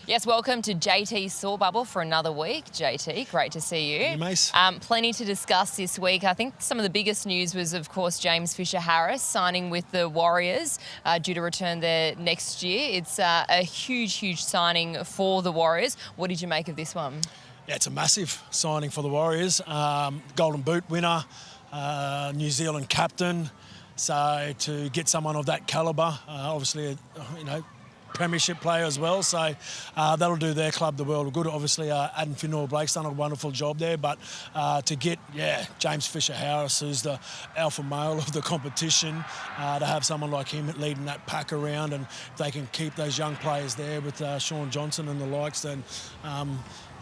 Yes, welcome to JT's Thought Bubble for another week. JT, great to see you. Hey, Mace. Plenty to discuss this week. I think some of the biggest news was, of course, James FisherHarris signing with the Warriors, due to return there next year. It's a huge signing for the Warriors. What did you make of this one? Yeah, it's a massive signing for the Warriors. Golden Boot winner, New Zealand captain. So to get someone of that calibre, obviously, premiership player as well. So that'll do their club the world of good. Obviously, Adam Finnor-Blake's done a wonderful job there. But to get, James FisherHarris, who's the alpha male of the competition, to have someone like him leading that pack around, and if they can keep those young players there with Sean Johnson and the likes, then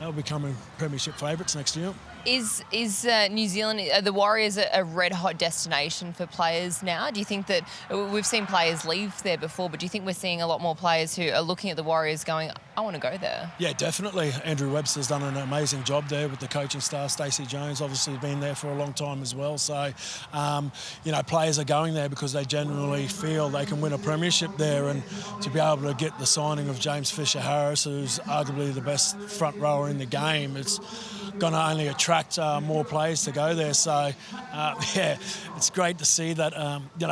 they'll become premiership favourites next year. Is New Zealand, the Warriors, a red-hot destination for players now? Do you think that we've seen players leave there before, but do you think we're seeing a lot more players who are looking at the Warriors going, I want to go there? Yeah, definitely. Andrew Webster's done an amazing job there with the coaching staff. Stacey Jones obviously been there for a long time as well. So, players are going there because they genuinely feel they can win a premiership there, and to be able to get the signing of James FisherHarris, who's arguably the best front rower in the game, it's going to only attract more players to go there. So, it's great to see that,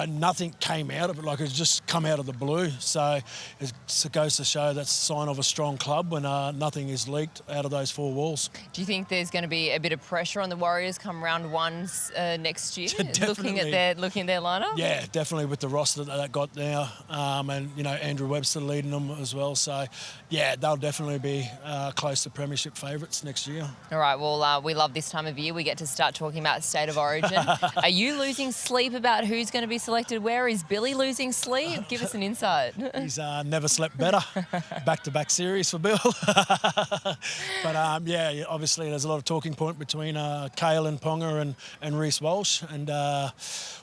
nothing came out of it, like it's just come out of the blue. So it goes to show that's a sign of a strong club when nothing is leaked out of those four walls. Do you think there's going to be a bit of pressure on the Warriors come round one next year, looking at their lineup? Yeah, definitely, with the roster that they got now, and Andrew Webster leading them as well. So, yeah, they'll definitely be close to premiership favourites next year. All right, well, we love this time of year. We get to start talking about State of Origin. Are you losing sleep about who's going to be selected where? Is Billy losing sleep? Give us an insight. He's never slept better. Back-to-back series for Bill. But, obviously there's a lot of talking point between Kalen Ponga and Reece Walsh, and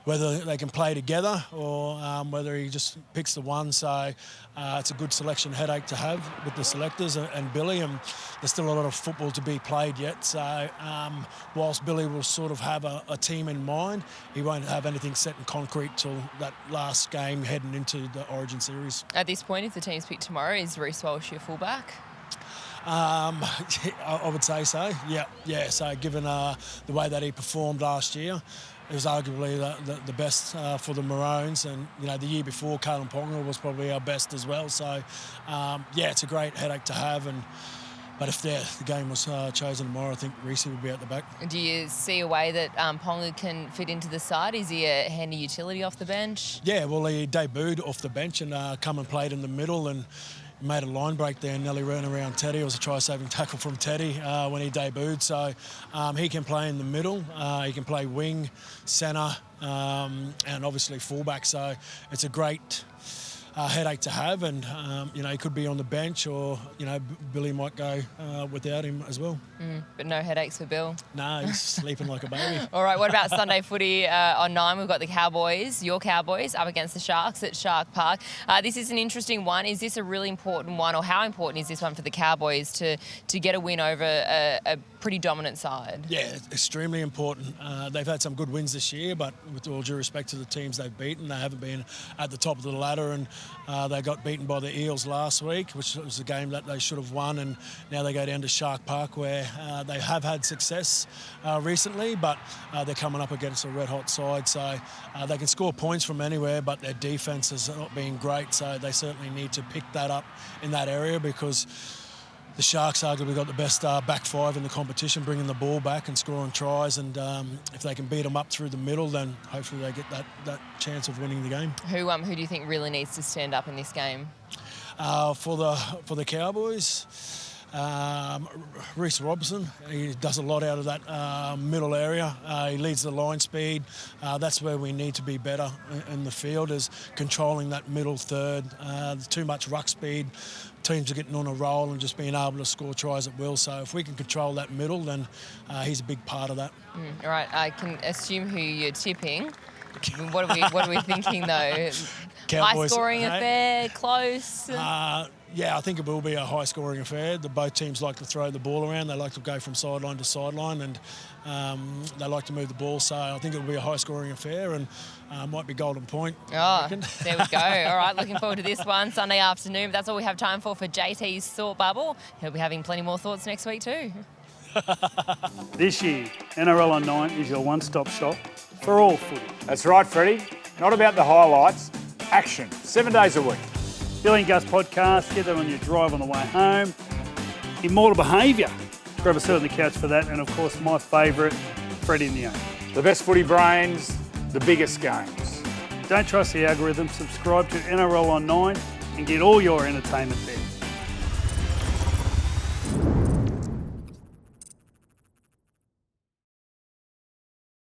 whether they can play together or whether he just picks the one. So it's a good selection headache to have with the selectors and Billy, and there's still a lot of football to be played yet. So whilst Billy will sort of have a team in mind, he won't have anything set in concrete till that last game heading into the Origin series. At this point, if the team's picked tomorrow, is Reece Walsh your fullback? I would say so, yeah. So given the way that he performed last year, it was arguably the best for the Maroons, and the year before, Kalen Ponga was probably our best as well. So it's a great headache to have, but if the game was chosen tomorrow, I think Reece would be at the back. Do you see a way that Ponga can fit into the side? Is he a handy utility off the bench? Yeah, well, he debuted off the bench and come and played in the middle, and made a line break there and nearly ran around Teddy. It was a try-saving tackle from Teddy when he debuted. So he can play in the middle. He can play wing, centre, and obviously fullback. So it's a great headache to have, and he could be on the bench, or Billy might go without him as well. But no headaches for Bill? No, he's sleeping like a baby. All right, what about Sunday footy on 9? We've got the Cowboys, your Cowboys, up against the Sharks at Shark Park. This is an interesting one. Is this a really important one, or how important is this one for the Cowboys to get a win over a pretty dominant side? Yeah, extremely important. They've had some good wins this year, but with all due respect to the teams they've beaten, they haven't been at the top of the ladder, and they got beaten by the Eels last week, which was a game that they should have won, and now they go down to Shark Park, where they have had success recently, but they're coming up against a red-hot side, so they can score points from anywhere, but their defence has not been great, so they certainly need to pick that up in that area, because the Sharks arguably got the best back five in the competition, bringing the ball back and scoring tries, and if they can beat them up through the middle, then hopefully they get that chance of winning the game. Who do you think really needs to stand up in this game? For the Cowboys, Reece Robson, he does a lot out of that middle area. He leads the line speed. That's where we need to be better in the field, is controlling that middle third. Too much ruck speed. Teams are getting on a roll and just being able to score tries at will. So if we can control that middle, then he's a big part of that. All right, I can assume who you're tipping. What are we thinking though? Cowboys, high scoring affair, close? Yeah, I think it will be a high-scoring affair. Both teams like to throw the ball around. They like to go from sideline to sideline, and they like to move the ball. So I think it will be a high-scoring affair, and might be golden point. Oh, there we go. All right, looking forward to this one Sunday afternoon. But that's all we have time for JT's Thought Bubble. He'll be having plenty more thoughts next week too. This year, NRL on 9 is your one-stop shop for all footy. That's right, Freddie. Not about the highlights, action, 7 days a week. Billy and Gus podcast, get that on your drive on the way home. Immortal Behaviour, grab a seat on the couch for that. And of course, my favourite, Freddie in the Own. The best footy brains, the biggest games. Don't trust the algorithm, subscribe to NRL on 9 and get all your entertainment there.